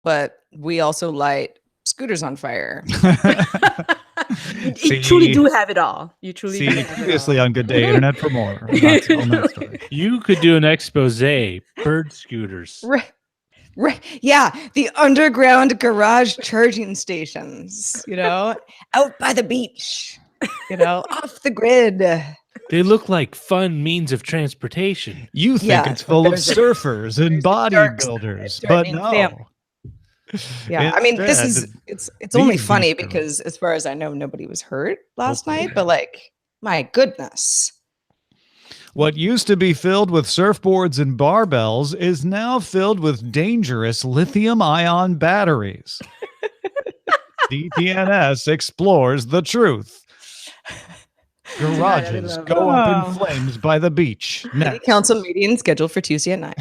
but we also light scooters on fire. You truly do have it all. You truly do have previously it all. on Good Day Internet for more. On that story. You could do an expose, bird scooters. Right. Yeah. The underground garage charging stations, out by the beach, off the grid. They look like fun means of transportation. You think it's full of surfers and bodybuilders, but no. Yeah, I mean, it's only funny because as far as I know, nobody was hurt last night, but my goodness. What used to be filled with surfboards and barbells is now filled with dangerous lithium-ion batteries. DTNS explores the truth. Garages go up in flames by the beach. City council meeting scheduled for Tuesday at 9.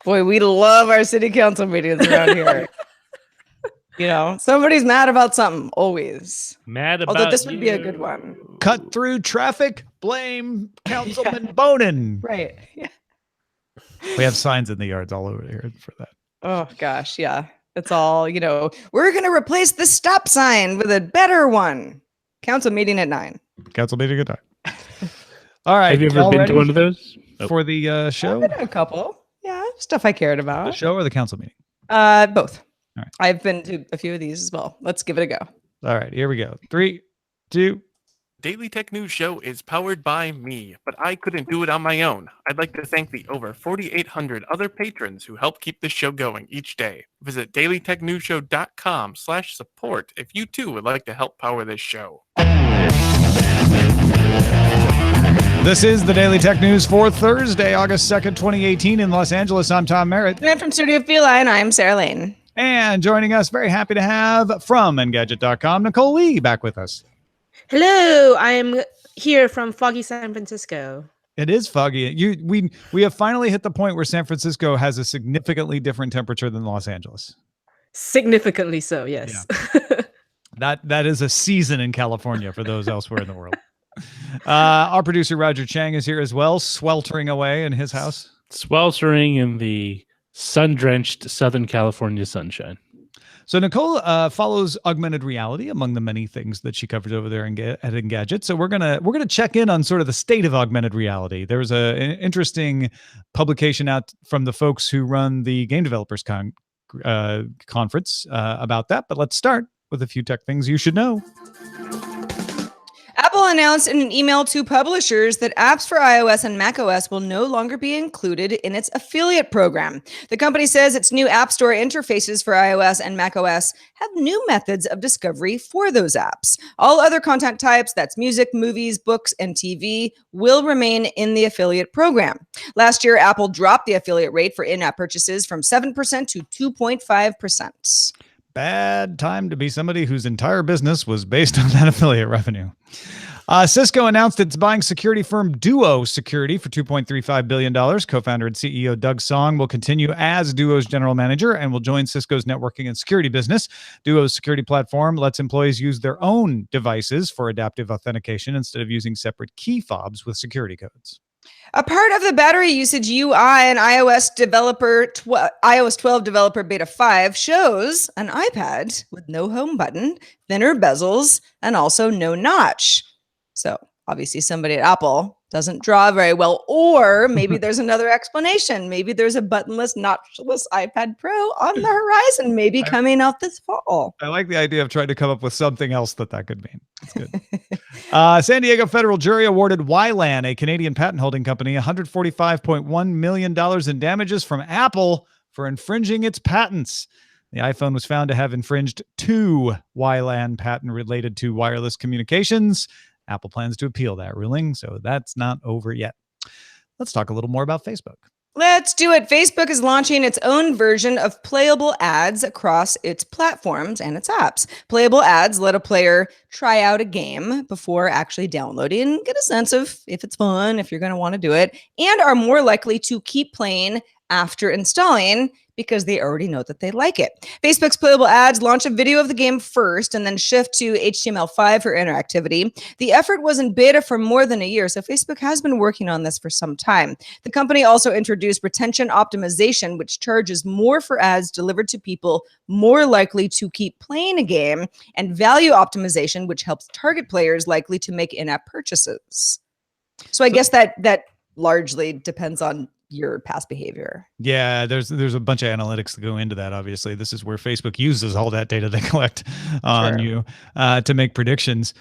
Boy, we love our city council meetings around here. Somebody's mad about something, always. Although this would be a good one. Cut through traffic, blame Councilman Bonin. Right. Yeah. We have signs in the yards all over here for that. Oh, gosh, yeah. It's all, we're going to replace the stop sign with a better one. Council meeting at 9. Council meeting at 9. All right. Have you ever been to one of those? For the show? I've been to a couple. Yeah, stuff I cared about. The show or the council meeting? Both. All right. I've been to a few of these as well. Let's give it a go. All right, here we go. 3, 2. Daily Tech News Show is powered by me, but I couldn't do it on my own. I'd like to thank the over 4,800 other patrons who help keep this show going each day. Visit dailytechnewsshow.com/support if you too would like to help power this show. This is the Daily Tech News for Thursday, August 2nd, 2018 in Los Angeles. I'm Tom Merritt. And from Studio Feline, I'm Sarah Lane. And joining us, very happy to have from Engadget.com, Nicole Lee back with us. Hello, I am here from foggy San Francisco. It is foggy. We have finally hit the point where San Francisco has a significantly different temperature than Los Angeles. Significantly so, yes. Yeah. That is a season in California for those elsewhere in the world. Our producer Roger Chang is here as well, sweltering away in his house. Sweltering in the sun-drenched Southern California sunshine. So Nicole follows augmented reality among the many things that she covers over there at Engadget. So we're gonna check in on sort of the state of augmented reality. There was an interesting publication out from the folks who run the Game Developers Conference about that. But let's start with a few tech things you should know. Apple announced in an email to publishers that apps for iOS and macOS will no longer be included in its affiliate program. The company says its new App Store interfaces for iOS and macOS have new methods of discovery for those apps. All other content types, that's music, movies, books, and TV, will remain in the affiliate program. Last year, Apple dropped the affiliate rate for in-app purchases from 7% to 2.5%. Bad time to be somebody whose entire business was based on that affiliate revenue. Cisco announced it's buying security firm Duo Security for $2.35 billion. Co-founder and CEO Doug Song will continue as Duo's general manager and will join Cisco's networking and security business. Duo's security platform lets employees use their own devices for adaptive authentication instead of using separate key fobs with security codes. A part of the battery usage UI in iOS 12 Developer Beta 5 shows an iPad with no home button, thinner bezels, and also no notch. So obviously somebody at Apple doesn't draw very well, or maybe there's another explanation. Maybe there's a buttonless, notchless iPad Pro on the horizon, maybe coming out this fall. I like the idea of trying to come up with something else that could mean. That's good. San Diego federal jury awarded Wylan, a Canadian patent holding company, $145.1 million in damages from Apple for infringing its patents. The iPhone was found to have infringed 2 Wylan patents related to wireless communications. Apple plans to appeal that ruling, so that's not over yet. Let's talk a little more about Facebook. Let's do it. Facebook is launching its own version of playable ads across its platforms and its apps. Playable ads let a player try out a game before actually downloading, get a sense of if it's fun, if you're going to want to do it, and are more likely to keep playing after installing because they already know that they like it. Facebook's playable ads launch a video of the game first and then shift to HTML5 for interactivity. The effort was in beta for more than a year, so Facebook has been working on this for some time. The company also introduced retention optimization, which charges more for ads delivered to people more likely to keep playing a game, and value optimization, which helps target players likely to make in-app purchases. So I guess that largely depends on your past behavior. Yeah, there's a bunch of analytics that go into that. Obviously, this is where Facebook uses all that data they collect on you to make predictions.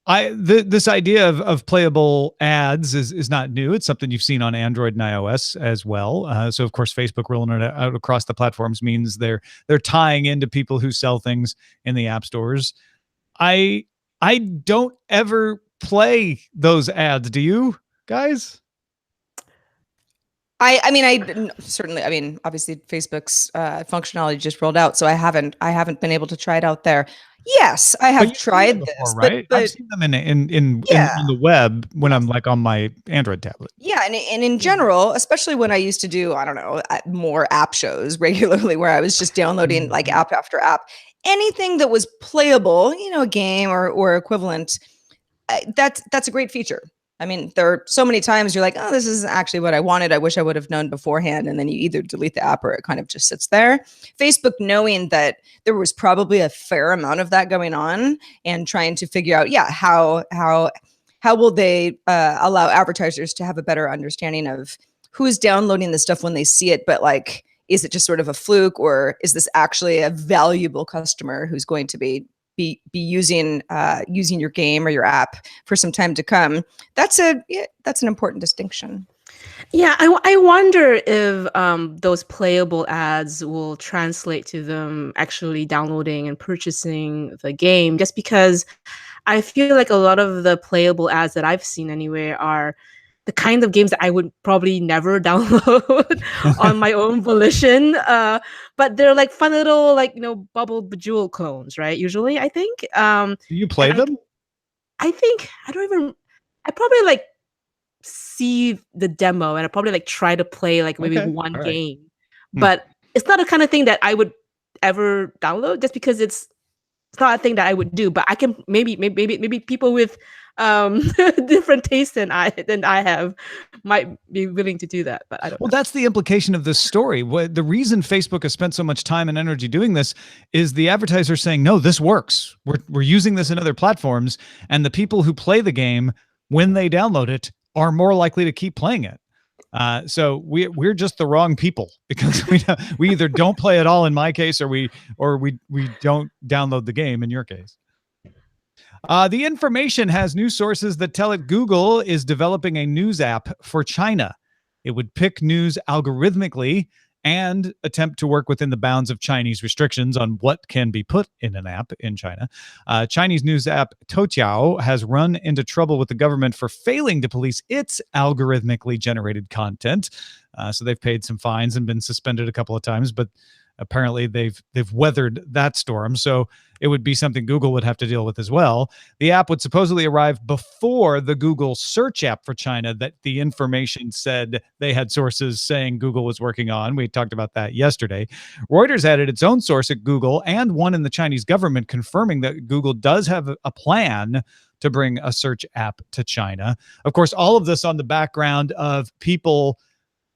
This idea of playable ads is not new. It's something you've seen on Android and iOS as well. So of course, Facebook rolling it out across the platforms means they're tying into people who sell things in the app stores. I don't ever play those ads. Do you guys? I mean, certainly, I mean, obviously Facebook's functionality just rolled out, so I haven't been able to try it out there. Yes, I have tried this, before, right? but I've seen them in the web when I'm like on my Android tablet. Yeah, and in general, especially when I used to do, I don't know, more app shows regularly where I was just downloading like app after app, anything that was playable, a game or equivalent, that's a great feature. I mean, there are so many times you're like, oh, this isn't actually what I wanted. I wish I would have known beforehand. And then you either delete the app or it kind of just sits there. Facebook, knowing that there was probably a fair amount of that going on and trying to figure out, how will they allow advertisers to have a better understanding of who's downloading the stuff when they see it, but like, is it just sort of a fluke, or is this actually a valuable customer who's going to be using your game or your app for some time to come? That's an important distinction. Yeah, I wonder if those playable ads will translate to them actually downloading and purchasing the game, just because I feel like a lot of the playable ads that I've seen anywhere are the kind of games that I would probably never download on my own volition. But they're like fun little, like, Bubble Bejeweled clones, right? Usually, I think. Do you play them? I probably like see the demo and I probably like try to play like maybe one game. But it's not a kind of thing that I would ever download, just because it's not a thing that I would do. But I can maybe people with different tastes than I have might be willing to do that, but I don't know. That's the implication of this story. The reason Facebook has spent so much time and energy doing this is the advertisers saying, no, this works. We're using this in other platforms, and the people who play the game, when they download it, are more likely to keep playing it. So we're just the wrong people, because we either don't play at all in my case, or we don't download the game in your case. The information has news sources that tell it Google is developing a news app for China. It would pick news algorithmically and attempt to work within the bounds of Chinese restrictions on what can be put in an app in China. Chinese news app Toutiao has run into trouble with the government for failing to police its algorithmically generated content. So they've paid some fines and been suspended a couple of times, but apparently they've weathered that storm. So it would be something Google would have to deal with as well. The app would supposedly arrive before the Google search app for China that the information said they had sources saying Google was working on. We talked about that yesterday. Reuters added its own source at Google and one in the Chinese government, confirming that Google does have a plan to bring a search app to China. Of course, all of this on the background of people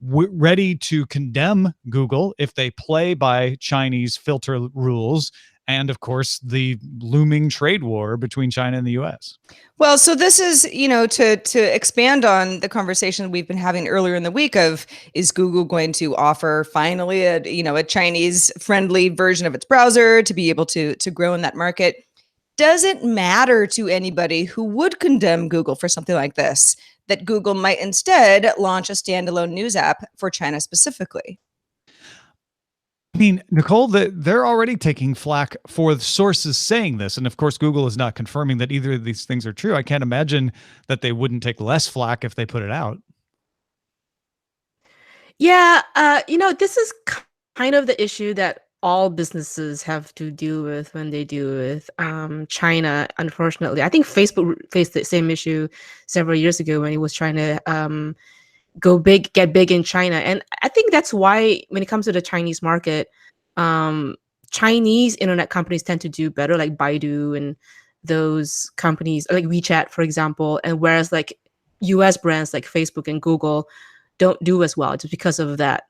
ready to condemn Google if they play by Chinese filter rules, and of course the looming trade war between China and the US. Well, so this is, to expand on the conversation we've been having earlier in the week of, is Google going to offer finally a Chinese friendly version of its browser to be able to grow in that market? Does it matter to anybody who would condemn Google for something like this that Google might instead launch a standalone news app for China specifically? I mean, Nicole, they're already taking flack for the sources saying this. And of course, Google is not confirming that either of these things are true. I can't imagine that they wouldn't take less flack if they put it out. Yeah, this is kind of the issue that all businesses have to deal with when they deal with China, unfortunately. I think Facebook faced the same issue several years ago when it was trying to get big in China. And I think that's why when it comes to the Chinese market, Chinese internet companies tend to do better, like Baidu and those companies, like WeChat, for example. And whereas like US brands like Facebook and Google don't do as well, just because of that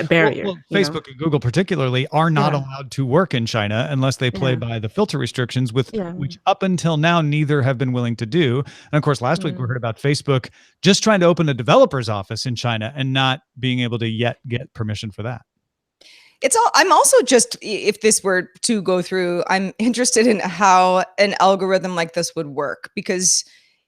barrier. Well, Facebook and Google particularly are not Yeah. allowed to work in China unless they play Yeah. by the filter restrictions, which Yeah. up until now neither have been willing to do. And of course, last week we heard about Facebook just trying to open a developer's office in China and not being able to yet get permission for that. I'm also just, if this were to go through, I'm interested in how an algorithm like this would work, because,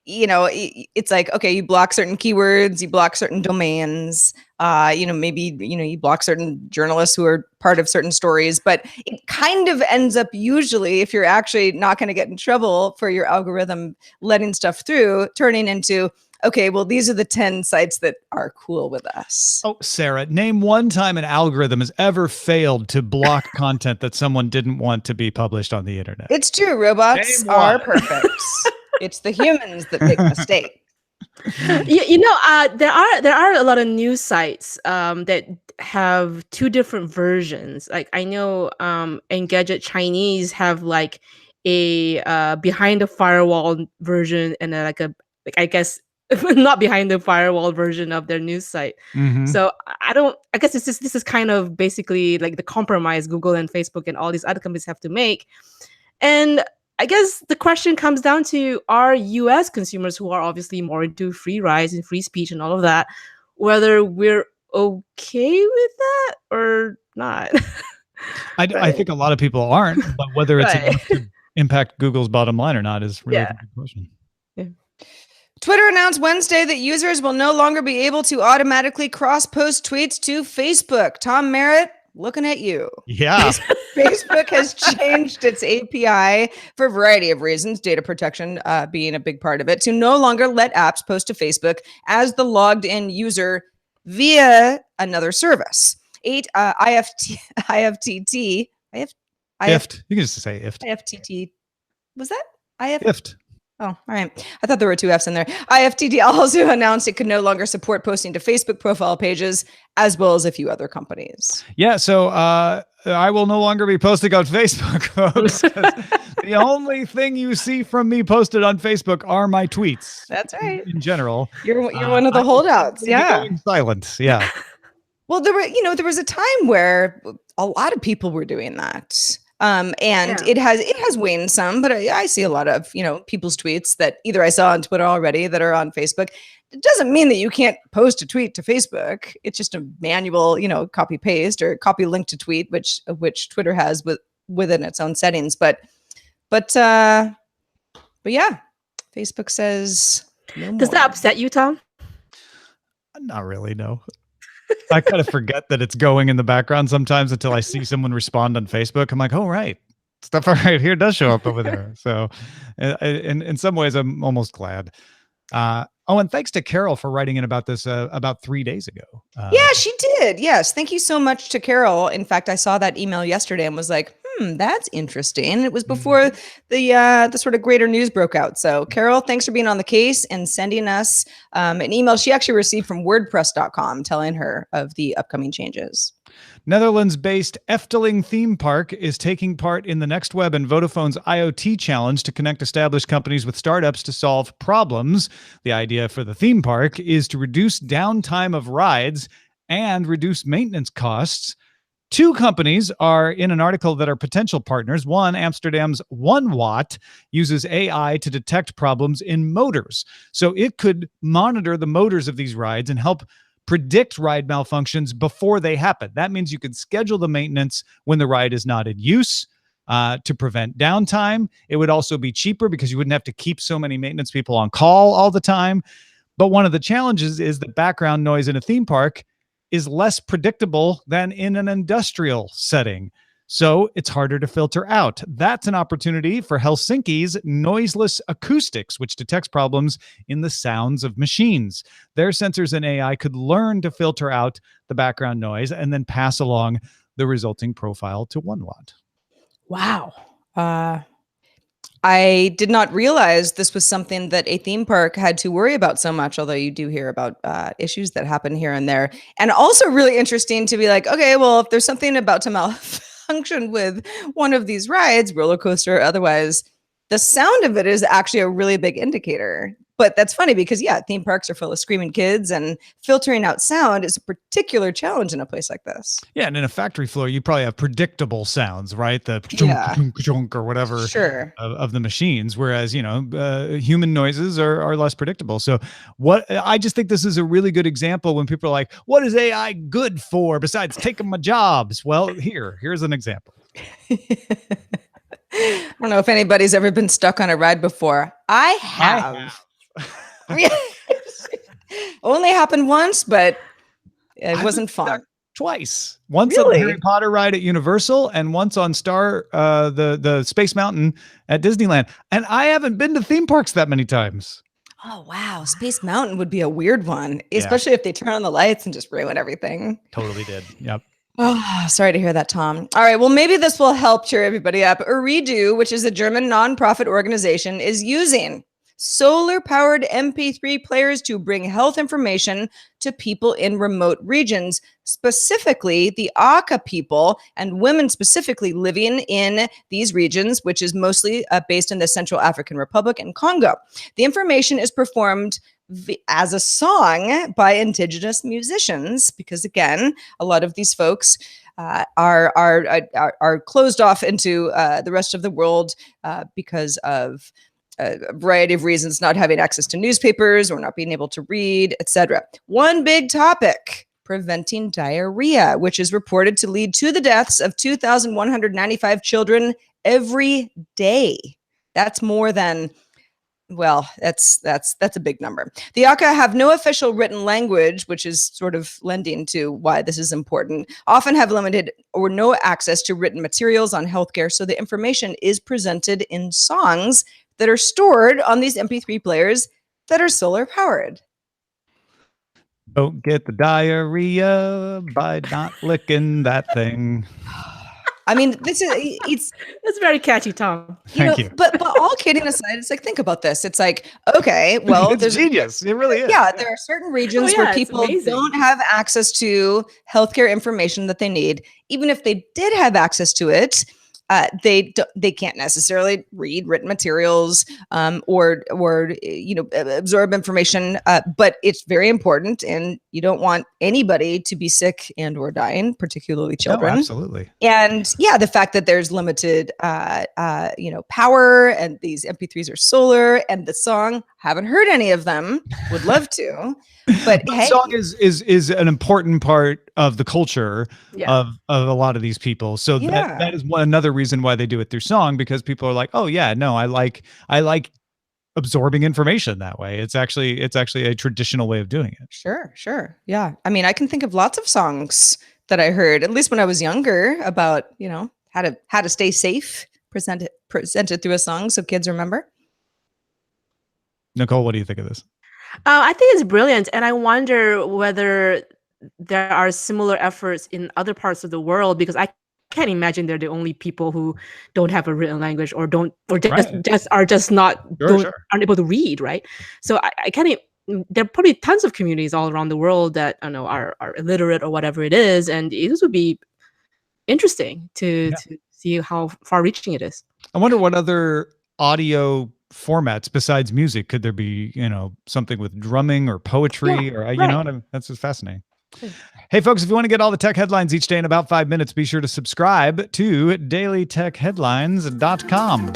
it's like, okay, you block certain keywords, you block certain domains, maybe, you block certain journalists who are part of certain stories, but it kind of ends up usually, if you're actually not going to get in trouble for your algorithm letting stuff through, turning into, okay, well, these are the 10 sites that are cool with us. Oh, Sarah, name one time an algorithm has ever failed to block content that someone didn't want to be published on the internet. It's true. Robots are perfect. It's the humans that make mistakes. There are a lot of news sites that have two different versions. Like I know Engadget Chinese have like a behind the firewall version and I guess not behind the firewall version of their news site. So I guess this is kind of basically like the compromise Google and Facebook and all these other companies have to make. And I guess the question comes down to, are US consumers, who are obviously more into free rides and free speech and all of that, whether we're okay with that or not? I think a lot of people aren't, but whether it's enough to impact Google's bottom line or not is really the big question. Twitter announced Wednesday that users will no longer be able to automatically cross-post tweets to Facebook. Tom Merritt, looking at you. Yeah. Facebook has changed its API for a variety of reasons, data protection being a big part of it, to no longer let apps post to Facebook as the logged in user via another service. IFTT. IFT. You can just say IFT. IFTT. Was that IFT? Oh, all right. I thought there were two Fs in there. IFTT also announced it could no longer support posting to Facebook profile pages, as well as a few other companies. Yeah, so I will no longer be posting on Facebook, folks. The only thing you see from me posted on Facebook are my tweets. That's right. In general, you're one of the holdouts. Yeah, going silent. Yeah. Well, there was a time where a lot of people were doing that. It has waned some, but I see a lot of, people's tweets that either I saw on Twitter already that are on Facebook. It doesn't mean that you can't post a tweet to Facebook. It's just a manual, copy paste or copy link to tweet, which Twitter has within its own settings. But yeah, Facebook says no more. Does that upset you, Tom? Not really, no. I kind of forget that it's going in the background sometimes until I see someone respond on Facebook. I'm like, oh, right. Stuff right here does show up over there. So in some ways, I'm almost glad. And thanks to Carol for writing in about this about 3 days ago. Yeah, she did. Yes. Thank you so much to Carol. In fact, I saw that email yesterday and was like, that's interesting. It was before the sort of greater news broke out. So Carol, thanks for being on the case and sending us an email she actually received from WordPress.com telling her of the upcoming changes. Netherlands-based Efteling Theme Park is taking part in the Next Web and Vodafone's IoT challenge to connect established companies with startups to solve problems. The idea for the theme park is to reduce downtime of rides and reduce maintenance costs. Two companies are in an article that are potential partners. One, Amsterdam's 1Watt, uses AI to detect problems in motors. So it could monitor the motors of these rides and help predict ride malfunctions before they happen. That means you could schedule the maintenance when the ride is not in use to prevent downtime. It would also be cheaper because you wouldn't have to keep so many maintenance people on call all the time. But one of the challenges is that background noise in a theme park is less predictable than in an industrial setting. So it's harder to filter out. That's an opportunity for Helsinki's Noiseless Acoustics, which detects problems in the sounds of machines. Their sensors and AI could learn to filter out the background noise and then pass along the resulting profile to 1Watt. Wow. I did not realize this was something that a theme park had to worry about so much, although you do hear about issues that happen here and there. And also really interesting to be like, okay, well, if there's something about to malfunction with one of these rides, roller coaster or otherwise, the sound of it is actually a really big indicator. But that's funny because, yeah, theme parks are full of screaming kids, and filtering out sound is a particular challenge in a place like this. Yeah, and in a factory floor, you probably have predictable sounds, right? The Yeah. chunk or whatever Sure. of the machines, whereas, human noises are less predictable. So I just think this is a really good example when people are like, what is AI good for besides taking my jobs? Well, here's an example. I don't know if anybody's ever been stuck on a ride before. I have. Only happened once, but it wasn't fun. Twice. Once on the Harry Potter ride at Universal and once on the Space Mountain at Disneyland. And I haven't been to theme parks that many times. Oh, wow. Space Mountain would be a weird one, especially if they turn on the lights and just ruin everything. Totally did. Yep. Oh, sorry to hear that, Tom. All right. Well, maybe this will help cheer everybody up. Redo, which is a German nonprofit organization, is using solar-powered MP3 players to bring health information to people in remote regions, specifically the Aka people and women specifically living in these regions, which is mostly based in the Central African Republic and Congo. The information is performed as a song by indigenous musicians, because again, a lot of these folks are closed off into the rest of the world because of a variety of reasons, not having access to newspapers or not being able to read, etc. One big topic: preventing diarrhea, which is reported to lead to the deaths of 2,195 children every day. That's more than, well, that's a big number. The Aka have no official written language, which is sort of lending to why this is important, often have limited or no access to written materials on healthcare, so the information is presented in songs that are stored on these MP3 players that are solar powered. Don't get the diarrhea by not licking that thing. I mean, it's very catchy, Tom. Thank you. But all kidding aside, it's like, think about this. It's like, okay, well, it's genius. It really is. Yeah, there are certain regions where people don't have access to healthcare information that they need. Even if they did have access to it, they can't necessarily read written materials or absorb information, but it's very important, and you don't want anybody to be sick and or dying, particularly children. No, absolutely. And yeah, the fact that there's limited power, and these MP3s are solar, and the song, haven't heard any of them, would love to. But hey, song is an important part of the culture of a lot of these people. So that is another reason why they do it through song, because people are like, oh yeah, no, I like absorbing information that way. It's actually a traditional way of doing it. Sure. Yeah. I mean, I can think of lots of songs that I heard, at least when I was younger, about, how to stay safe, presented through a song so kids remember. Nicole, what do you think of this? I think it's brilliant, and I wonder whether there are similar efforts in other parts of the world, because I can't imagine they're the only people who don't have a written language or aren't able to read, right? So I can't. There are probably tons of communities all around the world that are illiterate or whatever it is, and this would be interesting to see how far-reaching it is. I wonder what other audio formats besides music could there be, something with drumming or poetry that's just fascinating. Hey folks, if you want to get all the tech headlines each day in about 5 minutes, be sure to subscribe to dailytechheadlines.com.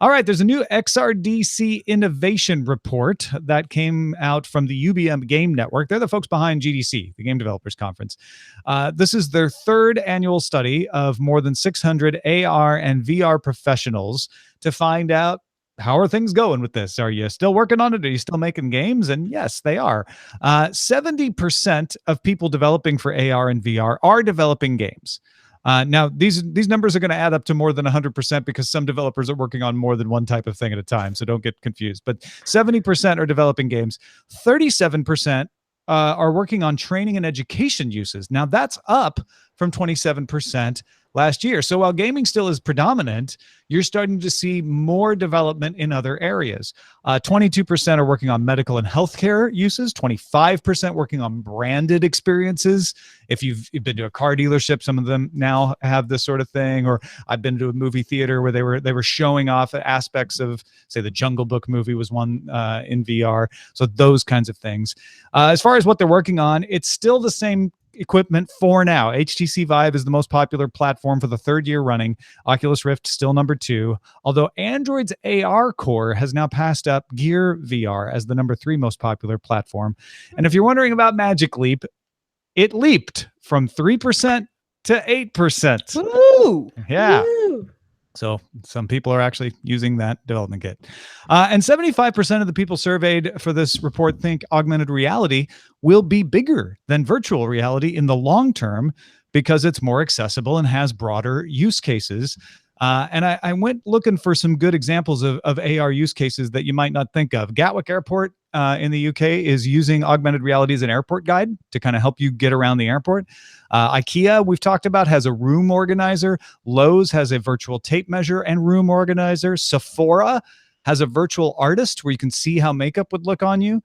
All right, there's a new XRDC innovation report that came out from the UBM Game Network. They're the folks behind GDC, the Game Developers Conference. This is their third annual study of more than 600 AR and VR professionals to find out, how are things going with this? Are you still working on it? Are you still making games? And yes, they are. 70% of people developing for AR and VR are developing games. Now, these numbers are going to add up to more than 100% because some developers are working on more than one type of thing at a time, so don't get confused. But 70% are developing games. 37% are working on training and education uses. Now, that's up from 27% last year. So while gaming still is predominant, you're starting to see more development in other areas. 22% are working on medical and healthcare uses, 25% working on branded experiences. If you've been to a car dealership, some of them now have this sort of thing. Or I've been to a movie theater where they were showing off aspects of, say, the Jungle Book movie was one in VR. So those kinds of things. As far as what they're working on, it's still the same equipment for now. HTC Vive is the most popular platform for the third year running. Oculus Rift still number 2, although Android's AR core has now passed up Gear VR as the number 3 most popular platform. And if you're wondering about Magic Leap, it leaped from 3% to 8%. Woo! Yeah. Woo. So some people are actually using that development kit. And 75% of the people surveyed for this report think augmented reality will be bigger than virtual reality in the long term because it's more accessible and has broader use cases. And I went looking for some good examples of AR use cases that you might not think of. Gatwick Airport in the UK is using augmented reality as an airport guide to kind of help you get around the airport. IKEA, we've talked about, has a room organizer. Lowe's has a virtual tape measure and room organizer. Sephora has a virtual artist where you can see how makeup would look on you.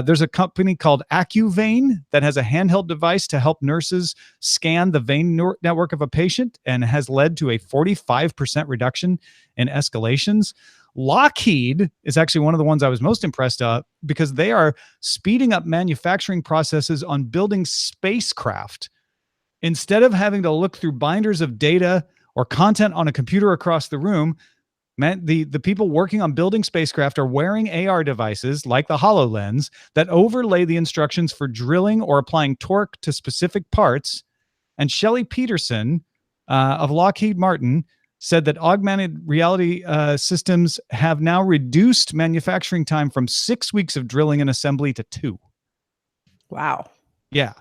There's a company called AccuVein that has a handheld device to help nurses scan the vein network of a patient and has led to a 45% reduction in escalations. Lockheed is actually one of the ones I was most impressed of because they are speeding up manufacturing processes on building spacecraft. Instead of having to look through binders of data or content on a computer across the room, the people working on building spacecraft are wearing AR devices like the HoloLens that overlay the instructions for drilling or applying torque to specific parts. And Shelley Peterson of Lockheed Martin said that augmented reality systems have now reduced manufacturing time from 6 weeks of drilling and assembly to 2. Wow. Yeah.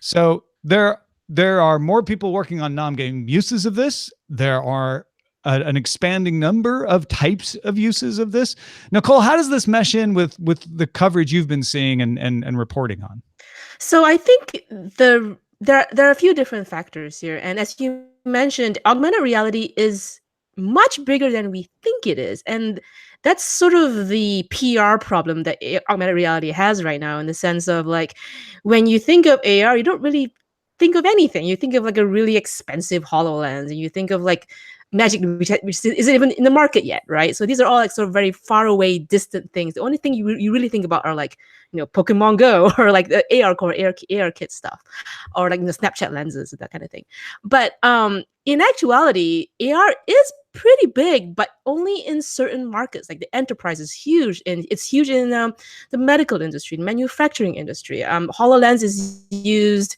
So there are more people working on non-game uses of this. There are an expanding number of types of uses of this. Nicole, how does this mesh in with the coverage you've been seeing and reporting on? So I think there are a few different factors here. And as you mentioned, augmented reality is much bigger than we think it is. And that's sort of the PR problem that augmented reality has right now, in the sense of, like, when you think of AR, you don't really think of anything. You think of like a really expensive HoloLens, and you think of like Magic, which isn't even in the market yet, right? So these are all like sort of very far away, distant things. The only thing you really think about are like, Pokemon Go or like the AR core, AR kit stuff, or like the Snapchat lenses, that kind of thing. But in actuality, AR is pretty big, but only in certain markets. Like the enterprise is huge, and it's huge in the medical industry, the manufacturing industry. HoloLens is used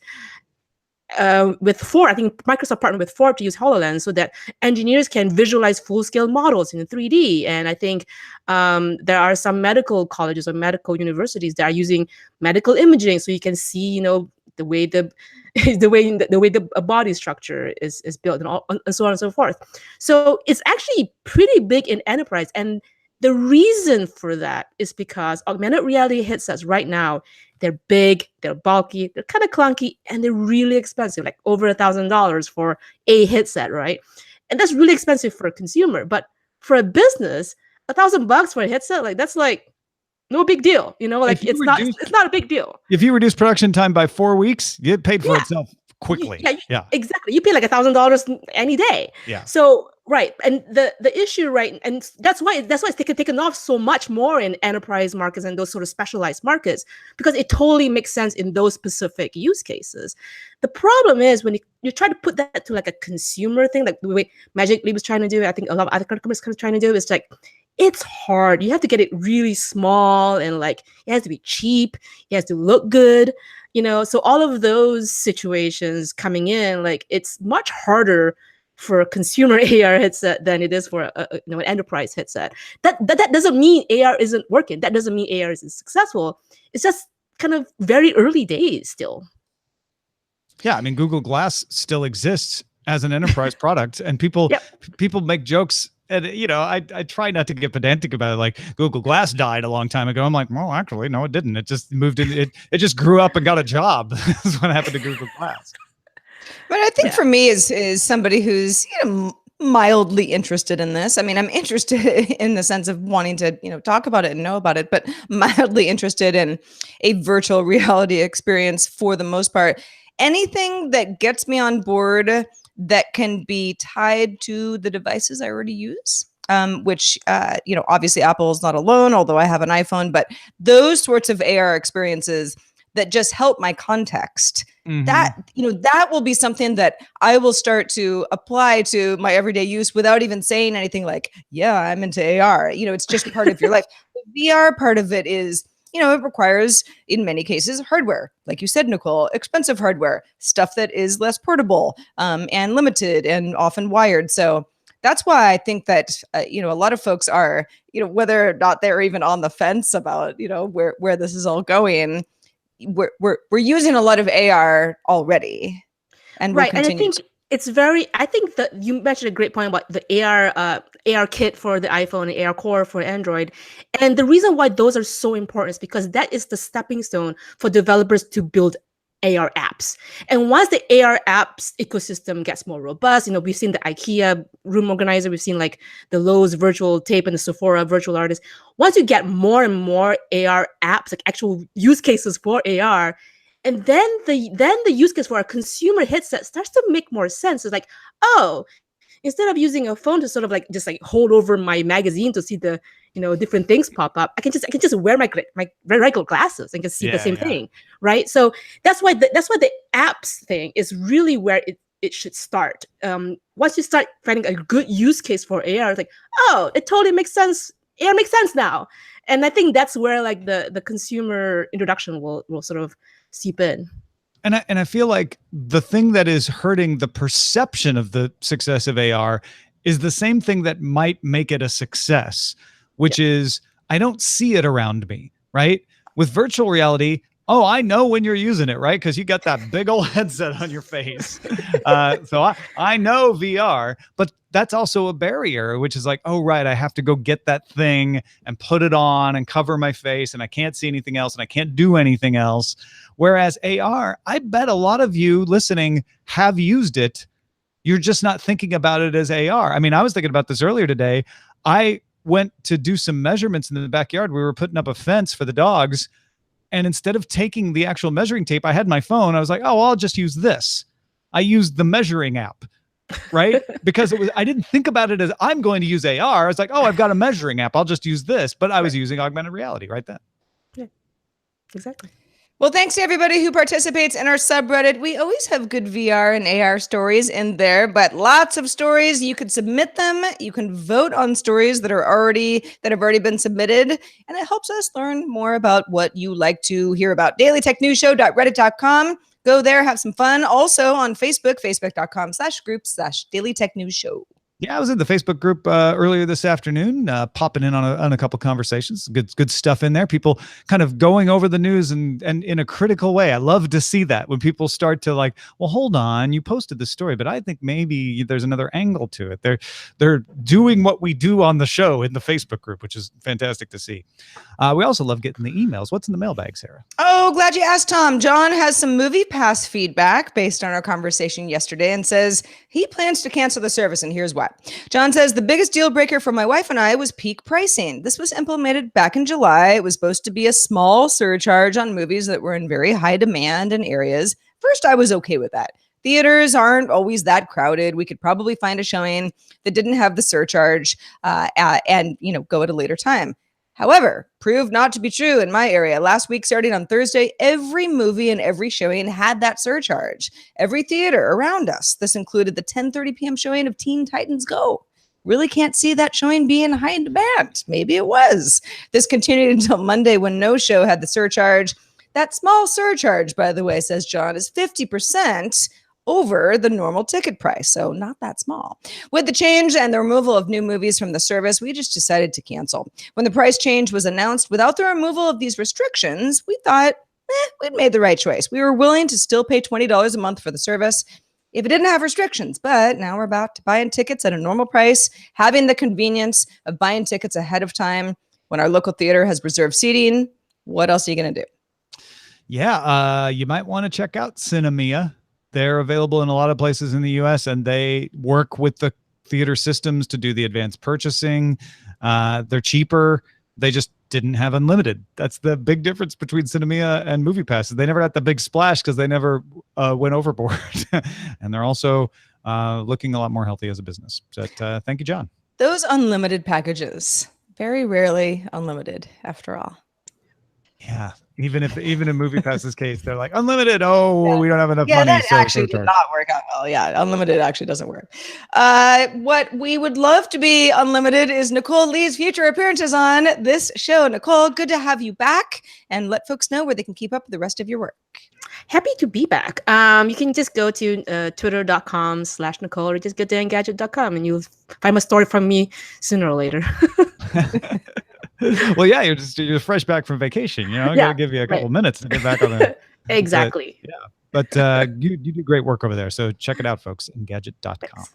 with Ford. I think Microsoft partnered with Ford to use HoloLens so that engineers can visualize full-scale models in 3D. And I think there are some medical colleges or medical universities that are using medical imaging, so you can see, the way the body structure is built, and so on and so forth. So it's actually pretty big in enterprise, and the reason for that is because augmented reality headsets right now, they're big, they're bulky, they're kind of clunky, and they're really expensive, like over $1,000 for a headset, right? And that's really expensive for a consumer. But for a business, $1,000 for a headset, like that's like no big deal, like it's not a big deal. If you reduce production time by 4 weeks, it paid for itself quickly. Yeah, exactly. You pay like $1,000 any day. Yeah. So right, and the issue, right, and that's why it's taken off so much more in enterprise markets and those sort of specialized markets, because it totally makes sense in those specific use cases. The problem is when you try to put that to like a consumer thing, like the way Magic Leap is trying to do, I think a lot of other companies are trying to do, it's like, it's hard. You have to get it really small, and like it has to be cheap. It has to look good, So all of those situations coming in, like it's much harder for a consumer AR headset than it is for an enterprise headset. That doesn't mean AR isn't working. That doesn't mean AR isn't successful. It's just kind of very early days still. Yeah, I mean, Google Glass still exists as an enterprise product, and people make jokes. And I try not to get pedantic about it. Like Google Glass died a long time ago. I'm like, well, actually, no, it didn't. It just moved in. It just grew up and got a job. That's what happened to Google Glass. But I think Yeah. for me is somebody who's mildly interested in this. I mean, I'm interested in the sense of wanting to talk about it and know about it, but mildly interested in a virtual reality experience for the most part. Anything that gets me on board that can be tied to the devices I already use. Which obviously Apple is not alone, although I have an iPhone, but those sorts of AR experiences that just help my context. That will be something that I will start to apply to my everyday use without even saying anything like, yeah, I'm into AR. It's just part of your life. The VR part of it is, it requires, in many cases, hardware. Like you said, Nicole, expensive hardware, stuff that is less portable and limited and often wired. So that's why I think that, a lot of folks are, whether or not they're even on the fence about, where this is all going, we're using a lot of AR already, and we'll Right. And I continue think I think that you mentioned a great point about the AR kit for the iPhone and AR Core for Android. And the reason why those are so important is because that is the stepping stone for developers to build AR apps. And once the AR apps ecosystem gets more robust, we've seen the IKEA room organizer, we've seen like the Lowe's virtual tape and the Sephora virtual artist. Once you get more and more AR apps, like actual use cases for AR, and then the use case for a consumer headset starts to make more sense. It's like, oh, instead of using a phone to sort of like just like hold over my magazine to see the different things pop up, I can just wear my regular glasses and can see the same thing, right? So that's why the apps thing is really where it should start. Once you start finding a good use case for AR, it's like, oh, it totally makes sense. AR makes sense now, and I think that's where like the consumer introduction will sort of seep in. And I feel like the thing that is hurting the perception of the success of AR is the same thing that might make it a success, which is I don't see it around me, right? With virtual reality, I know when you're using it, right? Because you got that big old headset on your face. So I know VR, but that's also a barrier, which is like, oh, right, I have to go get that thing and put it on and cover my face, and I can't see anything else, and I can't do anything else. Whereas AR, I bet a lot of you listening have used it. You're just not thinking about it as AR. I mean, I was thinking about this earlier today. I went to do some measurements in the backyard. We were putting up a fence for the dogs. And instead of taking the actual measuring tape, I had my phone. I was like, oh, I'll just use this. I used the measuring app, right? Because I didn't think about it as I'm going to use AR. I was like, oh, I've got a measuring app. I'll just use this. But I was using augmented reality right then. Yeah, exactly. Well, thanks to everybody who participates in our subreddit. We always have good VR and AR stories in there, but lots of stories. You can submit them. You can vote on stories that have already been submitted, and it helps us learn more about what you like to hear about. dailytechnewsshow.reddit.com. Go there, have some fun. Also on Facebook, facebook.com/groups/dailytechnewsshow. Yeah, I was in the Facebook group earlier this afternoon, popping in on a couple conversations. Good stuff in there. People kind of going over the news and in a critical way. I love to see that when people start to like, well, hold on, you posted this story, but I think maybe there's another angle to it. They're doing what we do on the show in the Facebook group, which is fantastic to see. We also love getting the emails. What's in the mailbag, Sarah? Oh, glad you asked, Tom. John has some MoviePass feedback based on our conversation yesterday and says he plans to cancel the service, and here's why. John says the biggest deal breaker for my wife and I was peak pricing. This was implemented back in July. It was supposed to be a small surcharge on movies that were in very high demand in areas. First, I was okay with that. Theaters aren't always that crowded. We could probably find a showing that didn't have the surcharge and go at a later time. However, proved not to be true in my area. Last week, starting on Thursday, every movie and every showing had that surcharge. Every theater around us. This included the 10:30 p.m. showing of Teen Titans Go. Really can't see that showing being high demand. Maybe it was. This continued until Monday when no show had the surcharge. That small surcharge, by the way, says John, is 50% over the normal ticket price, so not that small. With the change and the removal of new movies from the service, we just decided to cancel. When the price change was announced, without the removal of these restrictions, we thought, we'd made the right choice. We were willing to still pay $20 a month for the service if it didn't have restrictions, but now we're about to buying tickets at a normal price, having the convenience of buying tickets ahead of time when our local theater has reserved seating. What else are you going to do? Yeah, you might want to check out Cinemia. they're available in a lot of places in the US, and they work with the theater systems to do the advanced purchasing. They're cheaper. They just didn't have unlimited. That's the big difference between Cinemia and MoviePass. They never got the big splash because they never went overboard. And they're also looking a lot more healthy as a business. So thank you, John. Those unlimited packages, very rarely unlimited after all. Yeah. Even in MoviePass's case, they're like, unlimited. Oh, we don't have enough money. That so actually did not work out well. Yeah, unlimited actually doesn't work. What we would love to be unlimited is Nicole Lee's future appearances on this show. Nicole, good to have you back, and let folks know where they can keep up with the rest of your work. Happy to be back. You can just go to twitter.com/Nicole or just go to Engadget.com and you'll find a story from me sooner or later. Well, yeah, you're fresh back from vacation. You know, I got to give you a couple minutes to get back on there. Exactly. But you do great work over there. So check it out, folks, Engadget.com.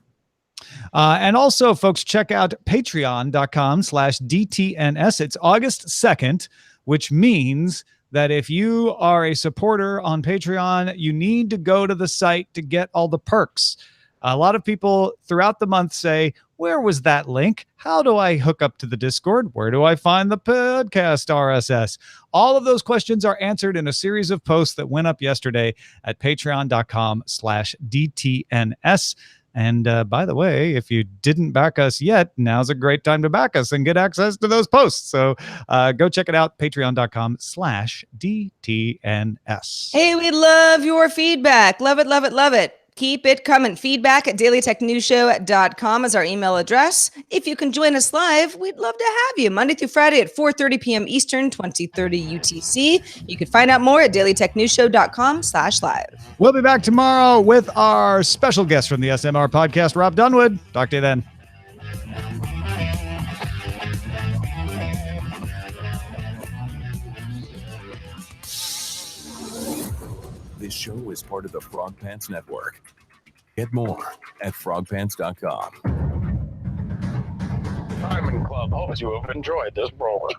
And also, folks, check out patreon.com/DTNS. It's August 2nd, which means that if you are a supporter on Patreon, you need to go to the site to get all the perks. A lot of people throughout the month say, where was that link? How do I hook up to the Discord? Where do I find the podcast RSS? All of those questions are answered in a series of posts that went up yesterday at patreon.com/DTNS. And by the way, if you didn't back us yet, now's a great time to back us and get access to those posts. So go check it out, patreon.com/DTNS. Hey, we love your feedback. Love it, love it, love it. Keep it coming. Feedback@dailytechnewsshow.com is our email address. If you can join us live, we'd love to have you Monday through Friday at 4:30 p.m. Eastern, 2030 UTC. You can find out more at dailytechnewsshow.com/live. We'll be back tomorrow with our special guest from the SMR podcast, Robb Dunewood. Talk to you then. This show is part of the Frog Pants Network. Get more at frogpants.com. Diamond Club hopes you have enjoyed this program.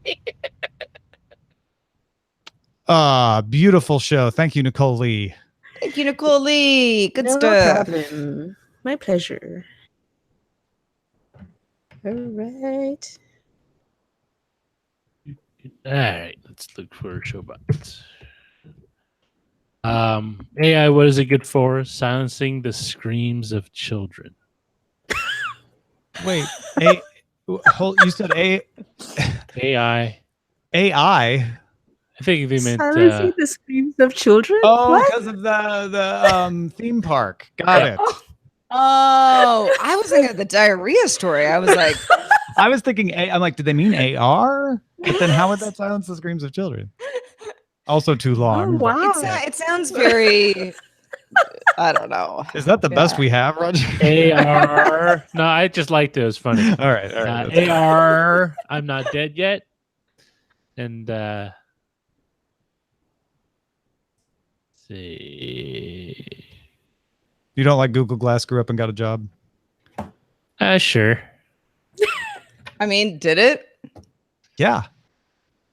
Beautiful show. Thank you, Nicole Lee. Thank you, Nicole Lee. Good No stuff. problem. My pleasure. All right. All right, let's look for show buttons. AI, what is it good for? Silencing the screams of children. Wait, you said AI. AI? I think they meant Silencing the screams of children? Oh, What? because of the theme park. Got it. Oh, I was thinking of the diarrhea story. I was like, I was thinking, I'm like, did they mean AR? But then how would that silence the screams of children? Also too long. Oh, wow. it sounds very, I don't know. Is that the best we have, Roger? AR. No, I just liked it. It was funny. All right. AR. I'm not dead yet. And see. You don't like Google Glass grew up and got a job? Sure. I mean, did it? Yeah.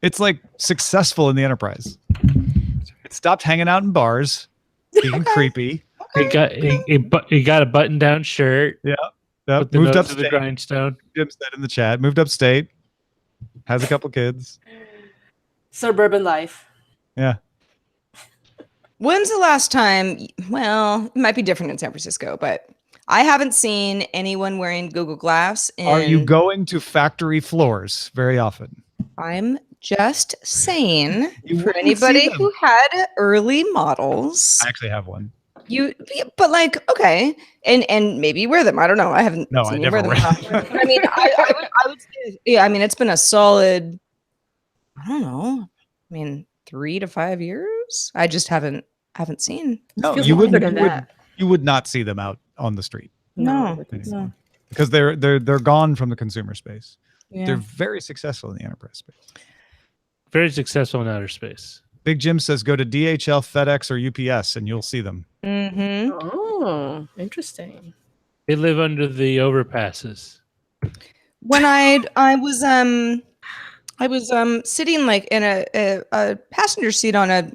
It's like successful in the enterprise. It stopped hanging out in bars, being creepy. He got a button-down shirt. Yeah. With the Moved nose to the upstate. grindstone. Jim said in the chat, moved upstate, has a couple kids. Suburban life. Yeah. When's the last time? Well, it might be different in San Francisco, but I haven't seen anyone wearing Google Glass. Are you going to factory floors very often? I'm just saying, You for wouldn't anybody see them. who had early models, I actually have one. but like, okay, and maybe wear them. I don't know. I haven't. No, seen I you never them. wear them. I mean, I would say, yeah. I mean, it's been a solid, I don't know. I mean, 3 to 5 years. I just haven't seen. No, Feels you longer wouldn't. than You would not see them out on the street No. anymore. Because they're gone from the consumer space. Yeah. They're very successful in the enterprise space. Very successful in outer space. Big Jim says go to DHL, FedEx, or UPS, and you'll see them. Mm-hmm. Oh, interesting. They live under the overpasses. When I was I was sitting like in a passenger seat on a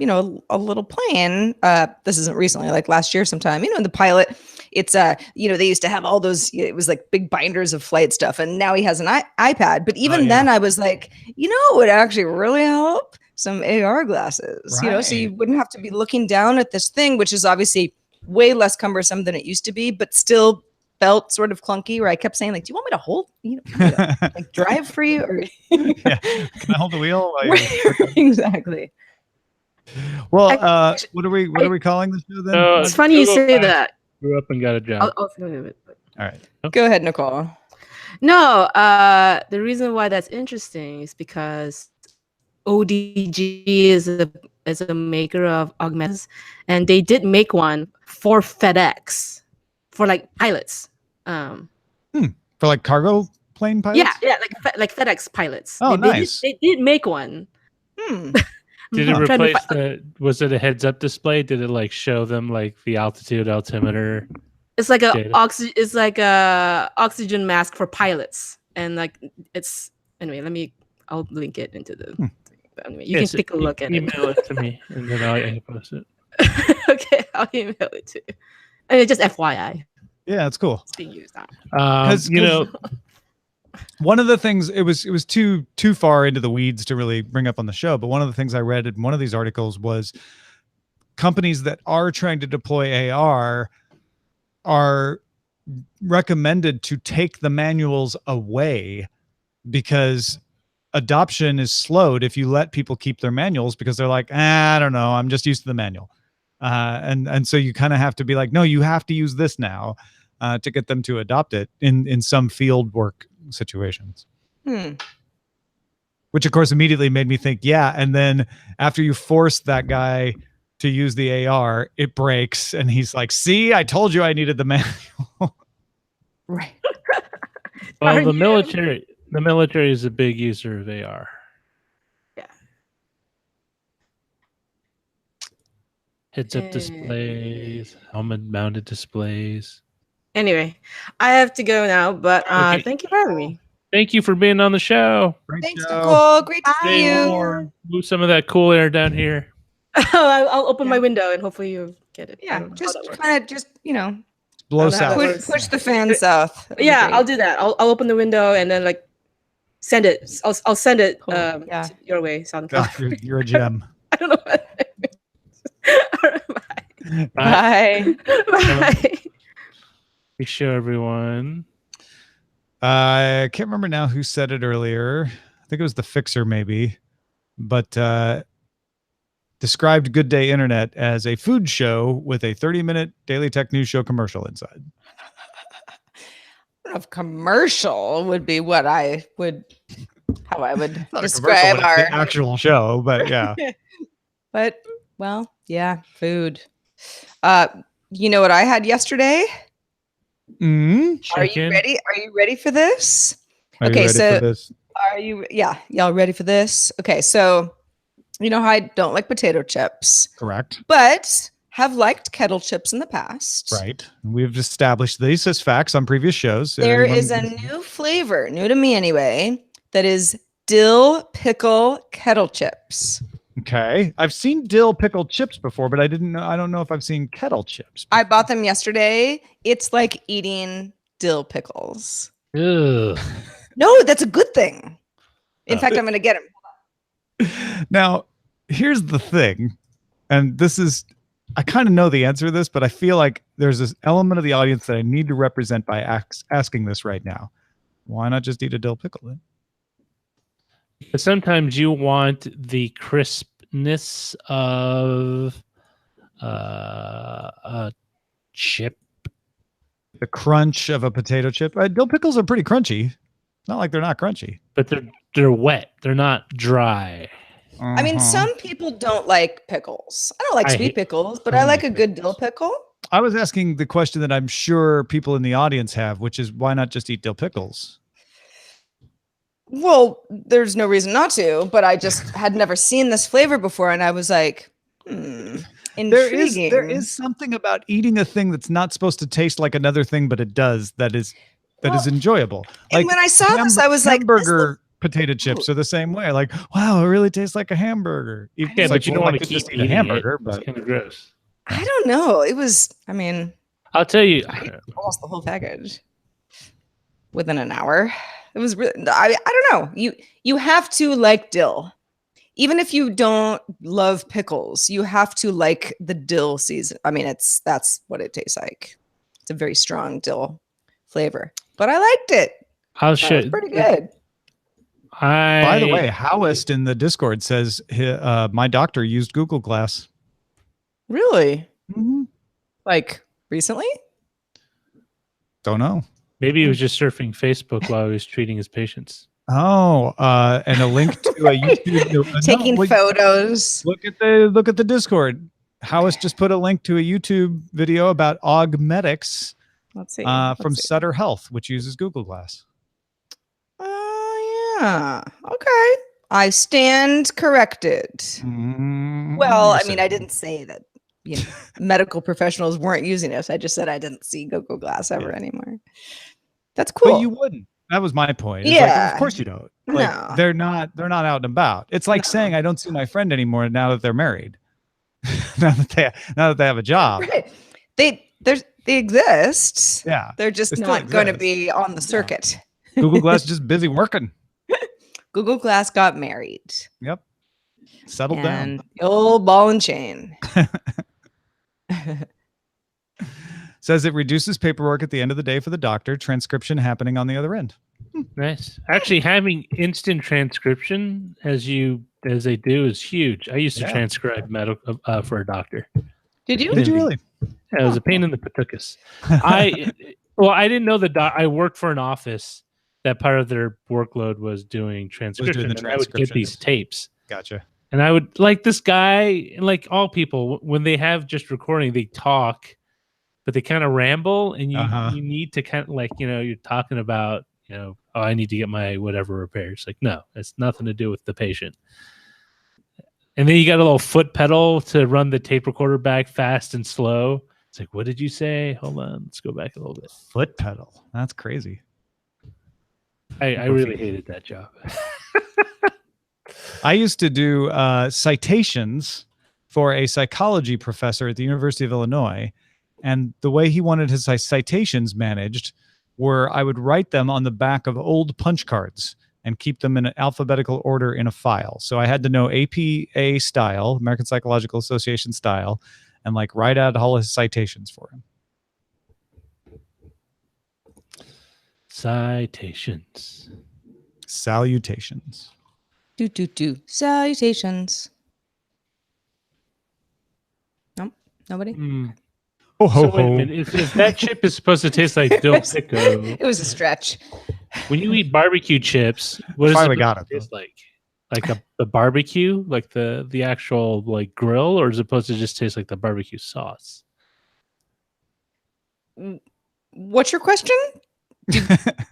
a little plane. This isn't recently, like last year sometime. In the pilot, it's they used to have all those. It was like big binders of flight stuff, and now he has an iPad. But even then, I was like, it would actually really help some AR glasses. So you wouldn't have to be looking down at this thing, which is obviously way less cumbersome than it used to be, but still felt sort of clunky, where I kept saying, like, do you want me to hold, like drive for you? Or yeah. Can I hold the wheel? Exactly. Well, what are we calling this show then? It's funny you say that. Grew up and got a job. I'll think of it. All right. Go ahead, Nicole. No, the reason why that's interesting is because ODG is a maker of augments, and they did make one for FedEx for like pilots. For like cargo plane pilots? Yeah, like FedEx pilots. Oh, nice. They did make one. Did it replace was it a heads up display? Did it like show them like the altitude altimeter? It's like a oxygen mask for pilots, and like it's anyway. I'll link it into the. Anyway, you can take a look at it. Email it to me, and then I'll post it. Okay, I'll email it to you. I mean, just FYI. Yeah, that's cool. It's being used now. Because one of the things, it was too far into the weeds to really bring up on the show, but one of the things I read in one of these articles was companies that are trying to deploy AR are recommended to take the manuals away because adoption is slowed if you let people keep their manuals, because they're like, I don't know, I'm just used to the manual. And so you kind of have to be like, no, you have to use this now to get them to adopt it in some field work situations. Which of course immediately made me think, yeah. And then after you force that guy to use the AR, it breaks, and he's like, see, I told you I needed the manual. Right. Well, the military is a big user of AR. Yeah. Heads up displays, helmet mounted displays. Anyway, I have to go now, but thank you for having me. Thank you for being on the show. Thanks, Nicole. Great to see you. Move some of that cool air down here. I'll open my window and hopefully you get it. Yeah, just kind of blow south. Push the fan south. Yeah, I'll do that. I'll open the window and then like send it. I'll send it your way. You're a gem. I don't know what Bye. Bye. We show everyone. I can't remember now who said it earlier. I think it was the Fixer maybe, but described Good Day Internet as a food show with a 30-minute daily tech news show commercial inside. I don't know if commercial would be how I would describe our actual show, but yeah. But well, yeah, food. You know what I had yesterday? Are you ready? Are you ready for this? Are you? Yeah, y'all ready for this? Okay, so you know how I don't like potato chips, correct? But have liked kettle chips in the past, right? We've established these as facts on previous shows. There is a new flavor, new to me anyway, that is dill pickle kettle chips. Okay, I've seen dill pickle chips before, but I don't know if I've seen kettle chips before. I bought them yesterday. It's like eating dill pickles. Ugh. No, that's a good thing. In fact, I'm going to get them. Now, here's the thing, and this is, I kind of know the answer to this, but I feel like there's this element of the audience that I need to represent by asking this right now. Why not just eat a dill pickle then? Sometimes you want the crispness of a chip. The crunch of a potato chip. Dill pickles are pretty crunchy. Not like they're not crunchy. But they're wet. They're not dry. I mean, some people don't like pickles. I don't like sweet pickles, but I like a good dill pickle. I was asking the question that I'm sure people in the audience have, which is why not just eat dill pickles? Well, there's no reason not to, but I just had never seen this flavor before, and I was like, intriguing. There is something about eating a thing that's not supposed to taste like another thing, but it does. That is enjoyable. Like when I saw this, I was like, potato chips are the same way. Like, wow, it really tastes like a hamburger. Yeah, but you don't want to keep eating a hamburger, it. It's but kind of gross. I don't know. It was. I mean, I'll tell you. I ate almost the whole package within an hour. It was really. I don't know. You have to like dill. Even if you don't love pickles, you have to like the dill season. I mean, that's what it tastes like. It's a very strong dill flavor, but I liked it. I'll show. It's pretty good. By the way, Howest in the Discord says my doctor used Google Glass. Really? Mm-hmm. Like recently? Don't know. Maybe he was just surfing Facebook while he was treating his patients. Oh, and a link to a YouTube. Taking photos. Look at the Discord. Howest just put a link to a YouTube video about Augmetics. Let's see. From Sutter Health, which uses Google Glass. Yeah. Okay. I stand corrected. Well, I mean, I didn't say that medical professionals weren't using this. I just said I didn't see Google Glass ever anymore. That's cool. But you wouldn't. That was my point. It's Yeah. like, of course you don't. Like, No. they're not out and about. It's like saying I don't see my friend anymore now that they're married. now that they have a job. Right. They exist. Yeah. They're just They still not going to exist. be on the circuit. Google Glass is just busy working. Google Glass got married. Yep. Settled And down. old ball and chain. Says it reduces paperwork at the end of the day for the doctor, transcription happening on the other end. Nice. Actually, having instant transcription as they do is huge. I used to transcribe medical for a doctor. Did you? Did you really? Yeah, it was a pain in the patukas. I didn't know I worked for an office that part of their workload was doing transcription. And I would get these tapes. Gotcha. And I would like this guy, and like all people, when they have just recording, they talk, but they kind of ramble, and you need to kind of like, you're talking about, oh, I need to get my whatever repaired. It's like, no, it's nothing to do with the patient. And then you got a little foot pedal to run the tape recorder back fast and slow. It's like, what did you say? Hold on, let's go back a little bit. Foot pedal. That's crazy. I really hated that job. I used to do citations for a psychology professor at the University of Illinois. And the way he wanted his citations managed were I would write them on the back of old punch cards and keep them in an alphabetical order in a file. So I had to know APA style, American Psychological Association style, and like write out all his citations for him. Citations. Salutations. Do. Salutations. Nope. Nobody? Ho, ho, So wait a ho. minute. If that chip is supposed to taste like dill pickle, It was a stretch. when you eat barbecue chips, what does Finally it got it, taste like? Like the barbecue, like the actual like grill, or is it supposed to just taste like the barbecue sauce? What's your question?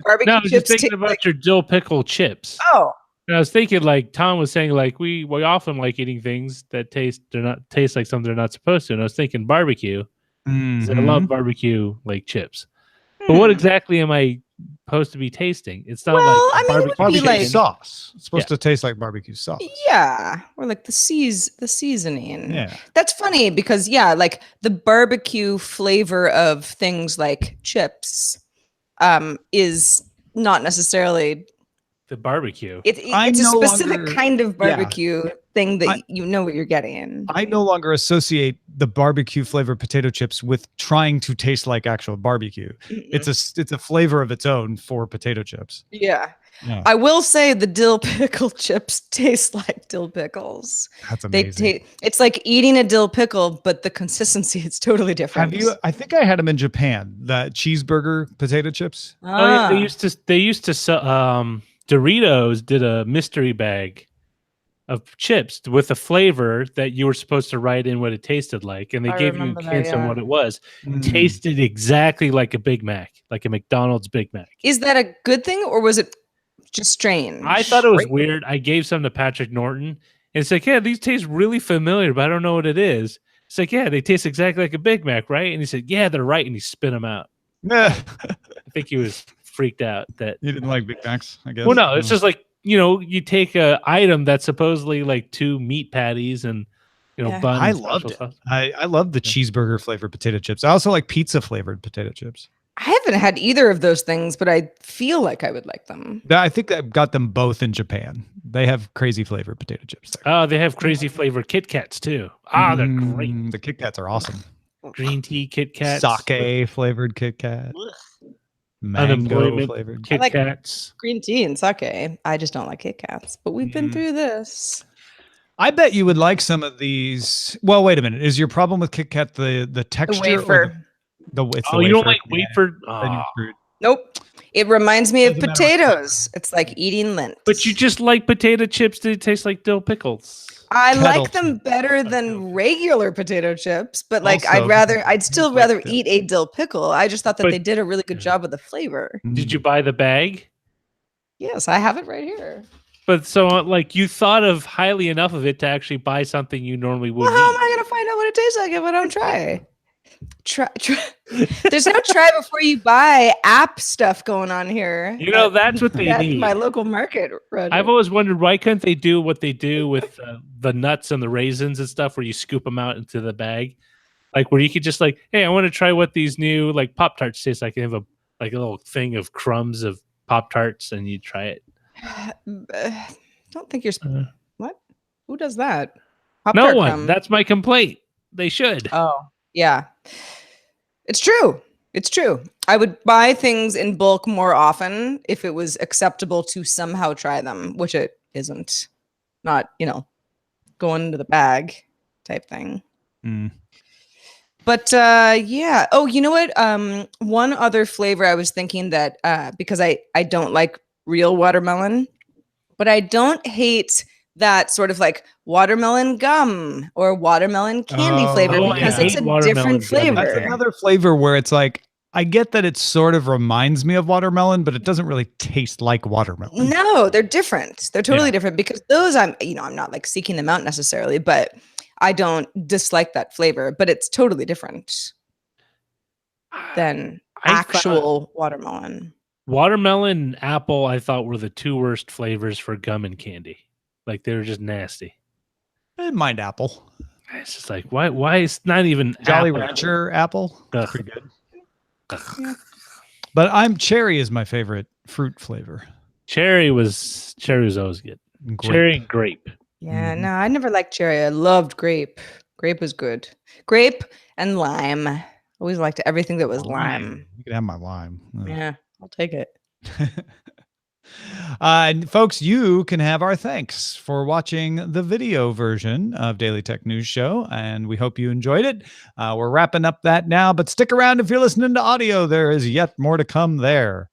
Barbecue No, I was just chips thinking ta- about like- your dill pickle chips. Oh, And I was thinking, like Tom was saying, like we often like eating things that taste like something they're not supposed to. And I was thinking barbecue. 'Cause I love barbecue like chips. But what exactly am I supposed to be tasting? It's not Well, like I mean, it would be Barbecue like- sauce. It's supposed to taste like barbecue sauce. yeah. Or like the seasoning. Yeah. That's funny because like the barbecue flavor of things like chips is not necessarily the barbecue. it's a no specific longer- kind of barbecue thing that you know what you're getting. I no longer associate the barbecue flavored potato chips with trying to taste like actual barbecue. It's a flavor of its own for potato chips. Yeah. Yeah. I will say the dill pickle chips taste like dill pickles. That's They amazing. it's like eating a dill pickle, but the consistency is totally different. Have you? I think I had them in Japan. The cheeseburger potato chips. Oh, yeah, Ah. they used to sell Doritos did a mystery bag of chips with a flavor that you were supposed to write in what it tasted like, and they I gave you remember that, hints on yeah. what it was. Tasted exactly like a Big Mac, like a McDonald's Big Mac. Is that a good thing or was it just strange? I thought it was weird. I gave some to Patrick Norton, and it's like, yeah, these taste really familiar, but I don't know what it is. It's like, yeah, they taste exactly like a Big Mac, right? And he said, yeah, they're right, and he spit them out. Yeah. I think he was freaked out that. You didn't like Big Macs, I guess. Well, no, it's just like you take a item that's supposedly like 2 meat patties and bun. I and loved special it. sauce. I love the cheeseburger flavored potato chips. I also like pizza flavored potato chips. I haven't had either of those things, but I feel like I would like them. I think I got them both in Japan. They have crazy flavored potato chips there. Oh, they have crazy flavored Kit Kats too. Ah, they're great. The Kit Kats are awesome. Green tea Kit Kats. Sake flavored Kit Kat. Mango Unemployment flavored Kit like- Kats. Green tea and sake. I just don't like Kit Kats, but we've been through this. I bet you would like some of these. Well, wait a minute. Is your problem with Kit Kat the The texture? wafer. It's the Oh, you don't wafer? like Yeah, wafer? then you're Ah. screwed. Nope. It reminds me of Doesn't matter what potatoes. It's like eating lint. But you just like potato chips that taste like dill pickles. I Kettle like them chips. better than regular potato chips, but like Also, I'd still like rather dill. eat a dill pickle. I just thought that But- they did a really good job with the flavor. Did you buy the bag? Yes, I have it right here. But so like you thought of highly enough of it to actually buy something you normally Well, wouldn't how am eat. I gonna find out what it tastes like if I don't try? Try. There's no try before you buy app stuff going on here. That's what they at need. my local market. Roger. I've always wondered why couldn't they do what they do with the nuts and the raisins and stuff, where you scoop them out into the bag, like where you could just like, hey, I want to try what these new like Pop Tarts taste like. They have a little thing of crumbs of Pop Tarts, and you try it. Don't think you're. What? Who does that? No Pop-Tart one. crumb. That's my complaint. They should. Oh, yeah. It's true. It's true. I would buy things in bulk more often if it was acceptable to somehow try them, which it isn't. Not, going into the bag type thing. Mm. But yeah. Oh, you know what? One other flavor I was thinking that because I don't like real watermelon, but I don't hate that sort of like watermelon gum or watermelon candy flavor Oh, because I it's hate a watermelon different gum. flavor. That's another flavor where it's like, I get that it sort of reminds me of watermelon, but it doesn't really taste like watermelon. No, they're different. They're totally Yeah. different because those I'm not like seeking them out necessarily, but I don't dislike that flavor, but it's totally different than I thought- actual watermelon. Watermelon and apple, I thought, were the 2 worst flavors for gum and candy. Like they were just nasty. I didn't mind apple. It's just like why is not even Jolly apple? Rancher apple. Ugh. Pretty good. Ugh. But cherry is my favorite fruit flavor. Cherry was always good. And grape. Cherry and grape. Yeah, Mhm. no, I never liked cherry. I loved grape. Grape was good. Grape and lime. Always liked everything that was lime. You can have my lime. Ugh. Yeah, I'll take it. And folks, you can have our thanks for watching the video version of Daily Tech News Show, and we hope you enjoyed it. We're wrapping up that now, but stick around if you're listening to audio. There is yet more to come there.